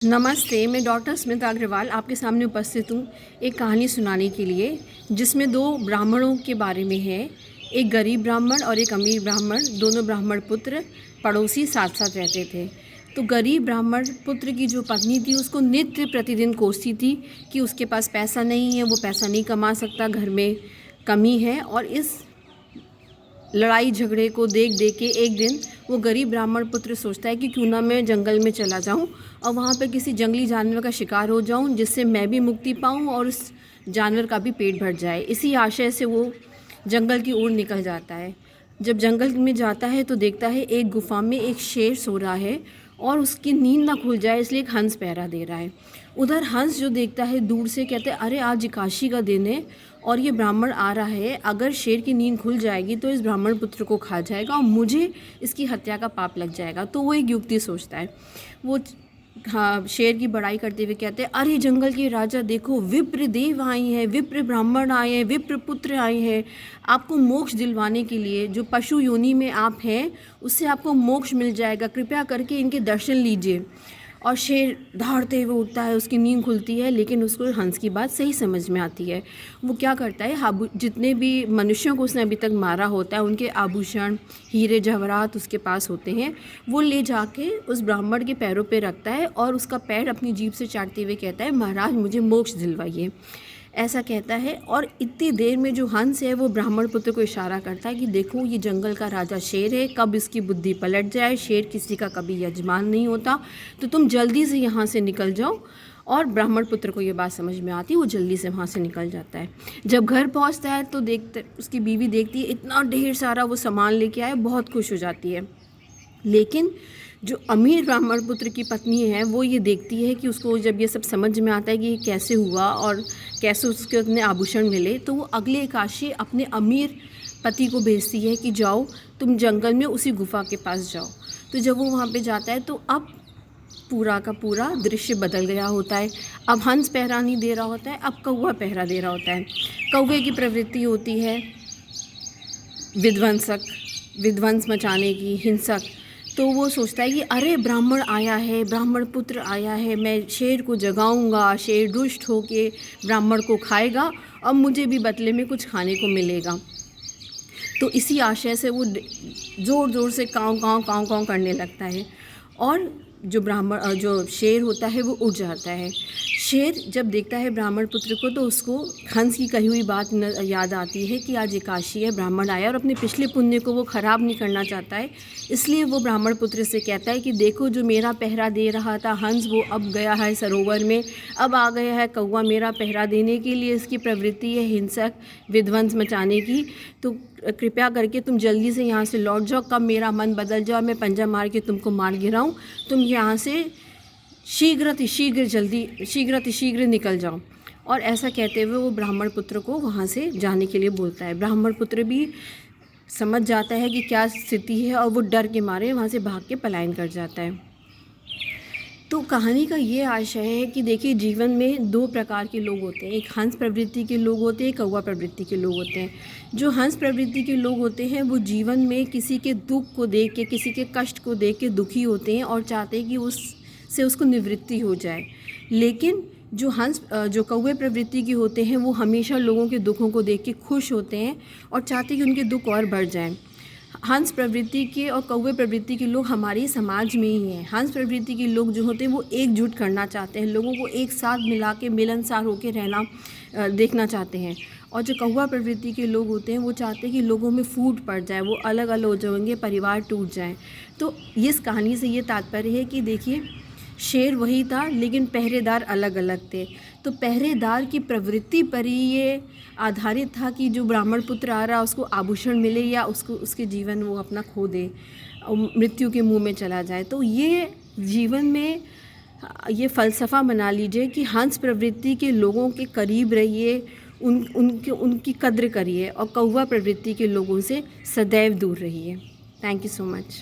नमस्ते, मैं डॉक्टर स्मिता अग्रवाल आपके सामने उपस्थित हूँ एक कहानी सुनाने के लिए, जिसमें दो ब्राह्मणों के बारे में है। एक गरीब ब्राह्मण और एक अमीर ब्राह्मण, दोनों ब्राह्मण पुत्र पड़ोसी साथ साथ रहते थे। तो गरीब ब्राह्मण पुत्र की जो पत्नी थी, उसको नित्य प्रतिदिन कोसती थी कि उसके पास पैसा नहीं है, वो पैसा नहीं कमा सकता, घर में कमी है। और इस लड़ाई झगड़े को देख देख के एक दिन वो गरीब ब्राह्मण पुत्र सोचता है कि क्यों ना मैं जंगल में चला जाऊं और वहाँ पर किसी जंगली जानवर का शिकार हो जाऊं, जिससे मैं भी मुक्ति पाऊं और उस जानवर का भी पेट भर जाए। इसी आशय से वो जंगल की ओर निकल जाता है। जब जंगल में जाता है तो देखता है एक गुफा में एक शेर सो रहा है और उसकी नींद ना खुल जाए इसलिए एक हंस पहरा दे रहा है। उधर हंस जो देखता है दूर से कहते हैं, अरे आज एकादशी का दिन है और ये ब्राह्मण आ रहा है, अगर शेर की नींद खुल जाएगी तो इस ब्राह्मण पुत्र को खा जाएगा और मुझे इसकी हत्या का पाप लग जाएगा। तो वो एक युक्ति सोचता है। वो शेर की बड़ाई करते हुए कहते हैं, अरे जंगल के राजा देखो, विप्र देव आए हैं, विप्र ब्राह्मण आए हैं, विप्र पुत्र आए हैं आपको मोक्ष दिलवाने के लिए। जो पशु योनि में आप हैं उससे आपको मोक्ष मिल जाएगा, कृपया करके इनके दर्शन लीजिए। और शेर दौड़ते हुए उठता है, उसकी नींद खुलती है, लेकिन उसको हंस की बात सही समझ में आती है। वो क्या करता है, जितने भी मनुष्यों को उसने अभी तक मारा होता है उनके आभूषण, हीरे जवाहरात उसके पास होते हैं, वो ले जाके उस ब्राह्मण के पैरों पे रखता है और उसका पैर अपनी जीभ से चाटते हुए कहता है, महाराज मुझे मोक्ष दिलवाइए, ऐसा कहता है। और इतनी देर में जो हंस है वो ब्राह्मण पुत्र को इशारा करता है कि देखो ये जंगल का राजा शेर है, कब इसकी बुद्धि पलट जाए, शेर किसी का कभी यजमान नहीं होता, तो तुम जल्दी से यहाँ से निकल जाओ। और ब्राह्मण पुत्र को ये बात समझ में आती है, वो जल्दी से वहाँ से निकल जाता है। जब घर पहुँचता है तो देखते उसकी बीवी देखती है इतना ढेर सारा वो सामान लेके आए, बहुत खुश हो जाती है। लेकिन जो अमीर ब्राह्मण पुत्र की पत्नी है वो ये देखती है कि उसको जब ये सब समझ में आता है कि ये कैसे हुआ और कैसे उसके अपने आभूषण मिले, तो वो अगले एकादशी अपने अमीर पति को भेजती है कि जाओ तुम जंगल में उसी गुफा के पास जाओ। तो जब वो वहाँ पे जाता है तो अब पूरा का पूरा दृश्य बदल गया होता है। अब हंस पहरा नहीं दे रहा होता है, अब कौवा पहरा दे रहा होता है। कौवे की प्रवृत्ति होती है विध्वंस मचाने की, हिंसक। तो वो सोचता है कि अरे ब्राह्मण आया है, ब्राह्मण पुत्र आया है, मैं शेर को जगाऊंगा, शेर दुष्ट होके ब्राह्मण को खाएगा और मुझे भी बदले में कुछ खाने को मिलेगा। तो इसी आशय से वो ज़ोर ज़ोर से काँव काँव काँव काँव करने लगता है और जो शेर होता है वो उठ जाता है। शेर जब देखता है ब्राह्मण पुत्र को तो उसको हंस की कही हुई बात याद आती है कि आज एकादशी है, ब्राह्मण आया और अपने पिछले पुण्य को वो ख़राब नहीं करना चाहता है। इसलिए वो ब्राह्मण पुत्र से कहता है कि देखो जो मेरा पहरा दे रहा था हंस, वो अब गया है सरोवर में, अब आ गया है कौवा मेरा पहरा देने के लिए। इसकी प्रवृत्ति है हिंसक, विध्वंस मचाने की। तो कृपया करके तुम जल्दी से यहाँ से लौट जाओ, कब मेरा मन बदल जाओ, मैं पंजा मार के तुमको मार गिराऊँ, तुम यहाँ से शीघ्र निकल जाओ। और ऐसा कहते हुए वो ब्राह्मण पुत्र को वहाँ से जाने के लिए बोलता है। ब्राह्मण पुत्र भी समझ जाता है कि क्या स्थिति है और वो डर के मारे वहाँ से भाग के पलायन कर जाता है। तो कहानी का ये आशय है कि देखिए जीवन में दो प्रकार के लोग होते हैं, एक हंस प्रवृत्ति के लोग होते हैं, एक कौवा प्रवृत्ति के लोग होते हैं। जो हंस प्रवृत्ति के लोग होते हैं वो जीवन में किसी के दुख को देख के, किसी के कष्ट को देख के दुखी होते हैं और चाहते हैं कि उससे उसको निवृत्ति हो जाए। लेकिन जो कौवे प्रवृत्ति के होते हैं वो हमेशा लोगों के दुखों को देख के खुश होते हैं और चाहते हैं कि उनके दुख और बढ़ जाएं। हंस प्रवृत्ति के और कौवे प्रवृत्ति के लोग हमारे समाज में ही हैं। हंस प्रवृत्ति के लोग जो होते हैं वो एकजुट करना चाहते हैं, लोगों को एक साथ मिला के मिलनसार होकर रहना देखना चाहते हैं। और जो कौवा प्रवृत्ति के लोग होते हैं वो चाहते हैं कि लोगों में फूट पड़ जाए, वो अलग अलग हो जाएंगे, परिवार टूट जाए। तो इस कहानी से ये तात्पर्य है कि देखिए शेर वही था लेकिन पहरेदार अलग अलग थे। तो पहरेदार की प्रवृत्ति पर ही ये आधारित था कि जो ब्राह्मण पुत्र आ रहा उसको आभूषण मिले या उसके जीवन वो अपना खो दे और मृत्यु के मुंह में चला जाए। तो ये जीवन में ये फ़लसफ़ा बना लीजिए कि हंस प्रवृत्ति के लोगों के करीब रहिए, उनकी कद्र करिए और कौवा प्रवृत्ति के लोगों से सदैव दूर रहिए। Thank you so much.